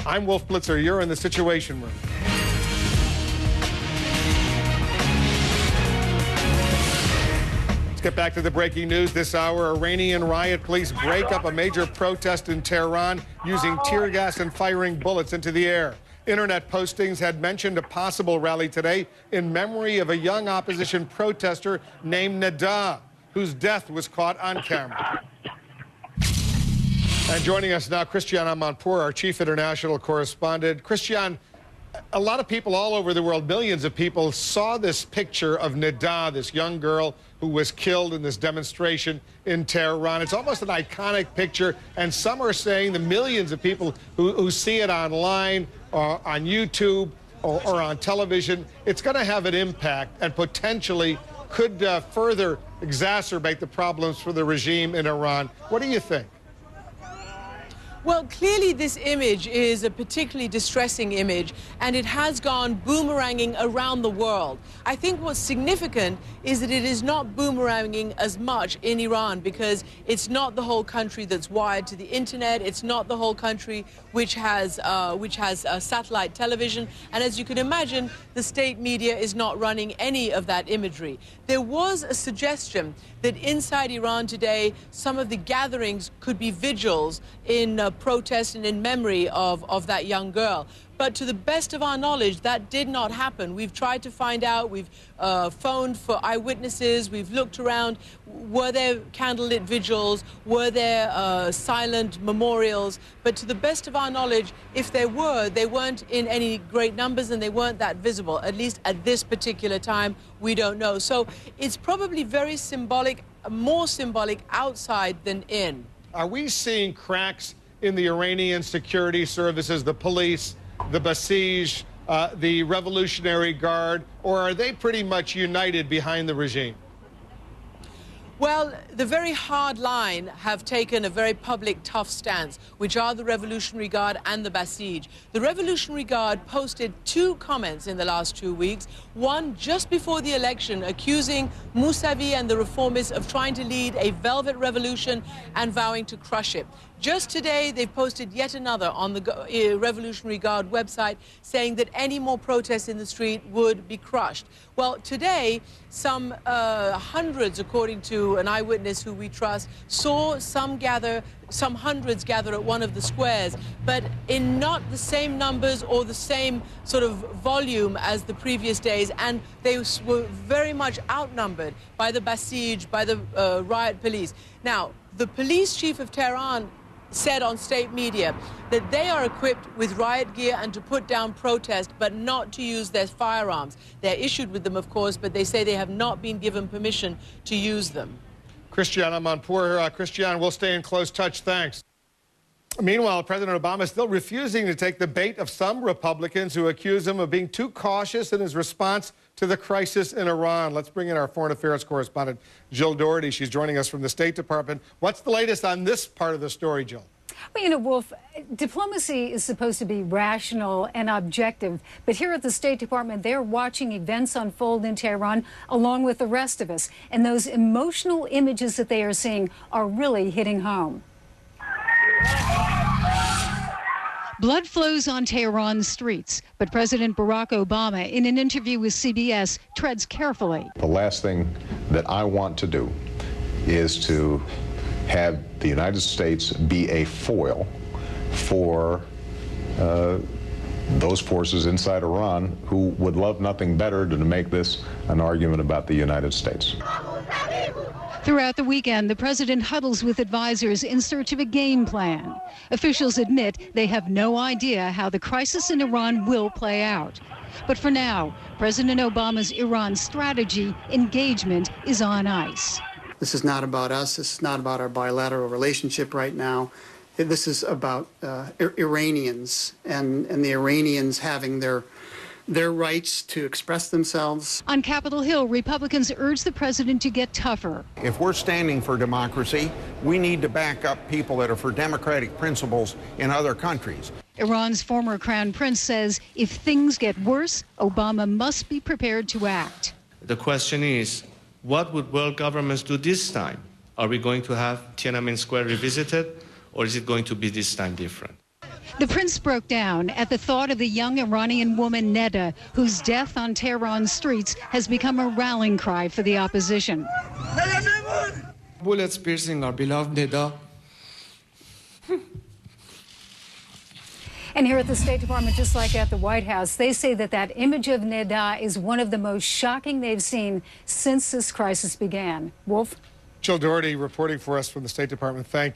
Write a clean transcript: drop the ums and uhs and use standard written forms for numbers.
I'm Wolf Blitzer. You're in the Situation Room. Let's get back to the breaking news this hour. Iranian riot police break up a major protest in Tehran using tear gas and firing bullets into the air. Internet postings had mentioned a possible rally today in memory of a young opposition protester named Neda, whose death was caught on camera. And joining us now, Christian Amanpour, our chief international correspondent. Christian, a lot of people all over the world, millions of people, saw this picture of Neda, this young girl who was killed in this demonstration in Tehran. It's almost an iconic picture, and some are saying the millions of people who see it online or on YouTube or on television, it's going to have an impact and potentially could further exacerbate the problems for the regime in Iran. What do you think? Well, clearly this image is a particularly distressing image, and it has gone boomeranging around the world. I think what's significant is that it is not boomeranging as much in Iran, because it's not the whole country that's wired to the internet. It's not the whole country which has satellite television. And as you can imagine, the state media is not running any of that imagery. There was a suggestion that inside Iran today, some of the gatherings could be vigils in protest and in memory of that young girl. But to the best of our knowledge, that did not happen. We've tried to find out. We've phoned for eyewitnesses. We've looked around. Were there candlelit vigils? Were there silent memorials? But to the best of our knowledge, if there were, they weren't in any great numbers, and they weren't that visible, at least at this particular time. We don't know. So it's probably very symbolic, more symbolic outside than in. Are we seeing cracks in the Iranian security services, the police, the Basij, the Revolutionary Guard, or are they pretty much united behind the regime? Well, the very hard line have taken a very public, tough stance, which are the Revolutionary Guard and the Basij. The Revolutionary Guard posted 2 comments in the last 2 weeks. One just before the election, accusing Mousavi and the reformists of trying to lead a velvet revolution and vowing to crush it. Just today, they've posted yet another on the Revolutionary Guard website saying that any more protests in the street would be crushed. Well, today, some hundreds, according to an eyewitness who we trust, saw some hundreds gather at one of the squares, but in not the same numbers or the same sort of volume as the previous days, and they were very much outnumbered by the Basij, by the riot police. Now, the police chief of Tehran said on state media that they are equipped with riot gear and to put down protest, but not to use their firearms. They're issued with them, of course, but they say they have not been given permission to use them. Christian Amanpour. Christian, we'll stay in close touch. Thanks. Meanwhile, President Obama is still refusing to take the bait of some Republicans who accuse him of being too cautious in his response to the crisis in Iran. Let's bring in our foreign affairs correspondent, Jill Doherty. She's joining us from the State Department. What's the latest on this part of the story, Jill? Well, you know, Wolf, diplomacy is supposed to be rational and objective, but here at the State Department, they're watching events unfold in Tehran along with the rest of us, and those emotional images that they are seeing are really hitting home. Blood flows on Tehran's streets, but President Barack Obama, in an interview with CBS, treads carefully. The last thing that I want to do is to have the United States be a foil for those forces inside Iran who would love nothing better than to make this an argument about the United States. Throughout the weekend, the president huddles with advisors in search of a game plan. Officials admit they have no idea how the crisis in Iran will play out. But for now, President Obama's Iran strategy engagement is on ice. This is not about us. This is not about our bilateral relationship right now. This is about Iranians and the Iranians having their rights to express themselves. On Capitol Hill, Republicans urge the president to get tougher. If we're standing for democracy, we need to back up people that are for democratic principles in other countries. Iran's former crown prince says if things get worse, Obama must be prepared to act. The question is, what would world governments do this time? Are we going to have Tiananmen Square revisited, or is it going to be this time different? The prince broke down at the thought of the young Iranian woman Neda, whose death on Tehran's streets has become a rallying cry for the opposition. Bullets piercing our beloved Neda. And here at the State Department, just like at the White House, they say that that image of Neda is one of the most shocking they've seen since this crisis began. Wolf? Jill Doherty reporting for us from the State Department. Thank you.